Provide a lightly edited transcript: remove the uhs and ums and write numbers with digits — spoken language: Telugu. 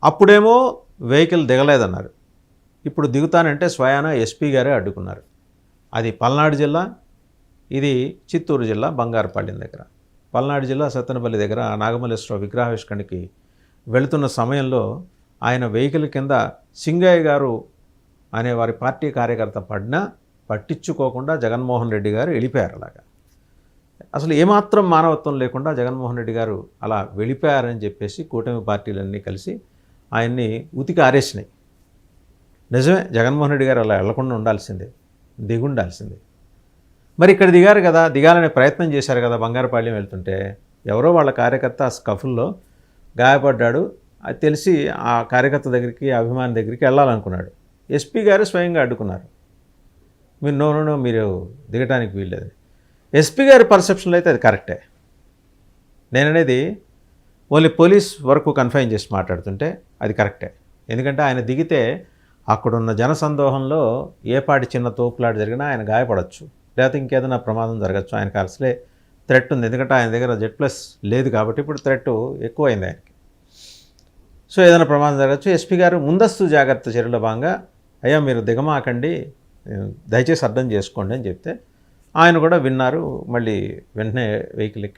అప్పుడేమో వెహికల్ దిగలేదన్నారు. ఇప్పుడు దిగుతానంటే స్వయాన ఎస్పీ గారే అడ్డుకున్నారు. అది పల్నాడు జిల్లా, ఇది చిత్తూరు జిల్లా బంగారుపాళ్యం దగ్గర. పల్నాడు జిల్లా సత్తెనపల్లి దగ్గర నాగమల్లేశ్వరరావు విగ్రహావిష్కరణకి వెళుతున్న సమయంలో ఆయన వెహికల్ కింద సింగయ్య గారు అనే వారి పార్టీ కార్యకర్త పడినా పట్టించుకోకుండా జగన్మోహన్ రెడ్డి గారు వెళ్ళిపోయారు. అలాగా అసలు ఏమాత్రం మానవత్వం లేకుండా జగన్మోహన్ రెడ్డి గారు అలా వెళ్ళిపోయారని చెప్పేసి కూటమి పార్టీలన్నీ కలిసి ఆయన్ని ఉతికి ఆరేసినాయి. నిజమే, జగన్మోహన్ రెడ్డి గారు అలా వెళ్లకుండా ఉండాల్సిందే, దిగుండాల్సిందే. మరి ఇక్కడ దిగారు కదా, దిగాలనే ప్రయత్నం చేశారు కదా. బంగారుపాళ్యం వెళ్తుంటే ఎవరో వాళ్ళ కార్యకర్త ఆ స్కఫుల్లో గాయపడ్డాడు. అది తెలిసి ఆ కార్యకర్త దగ్గరికి, అభిమాని దగ్గరికి వెళ్ళాలనుకున్నాడు. ఎస్పీ గారు స్వయంగా అడ్డుకున్నారు. మీరు నో మీరు దిగటానికి వీల్లేదు. ఎస్పీ గారి పర్సెప్షన్లో అయితే అది కరెక్టే. నేననేది ఓన్లీ పోలీస్ వరకు కన్ఫైన్ చేసి మాట్లాడుతుంటే అది కరెక్టే. ఎందుకంటే ఆయన దిగితే అక్కడున్న జనసందోహంలో ఏ పాటి చిన్న తోపులాట జరిగినా ఆయన గాయపడవచ్చు, లేకపోతే ఇంకేదైనా ప్రమాదం జరగచ్చు. ఆయనకు అసలే థ్రెట్ ఉంది. ఎందుకంటే ఆయన దగ్గర Z+ లేదు కాబట్టి ఇప్పుడు థ్రెట్ ఎక్కువైంది ఆయనకి. సో ఏదైనా ప్రమాదం జరగచ్చు. ఎస్పీ గారు ముందస్తు జాగ్రత్త చర్యలో భాగంగా అయ్యా మీరు దిగమాకండి, దయచేసి అర్థం చేసుకోండి అని చెప్తే ఆయన కూడా విన్నారు. మళ్ళీ వెంటనే వెహికల్ ఎక్కి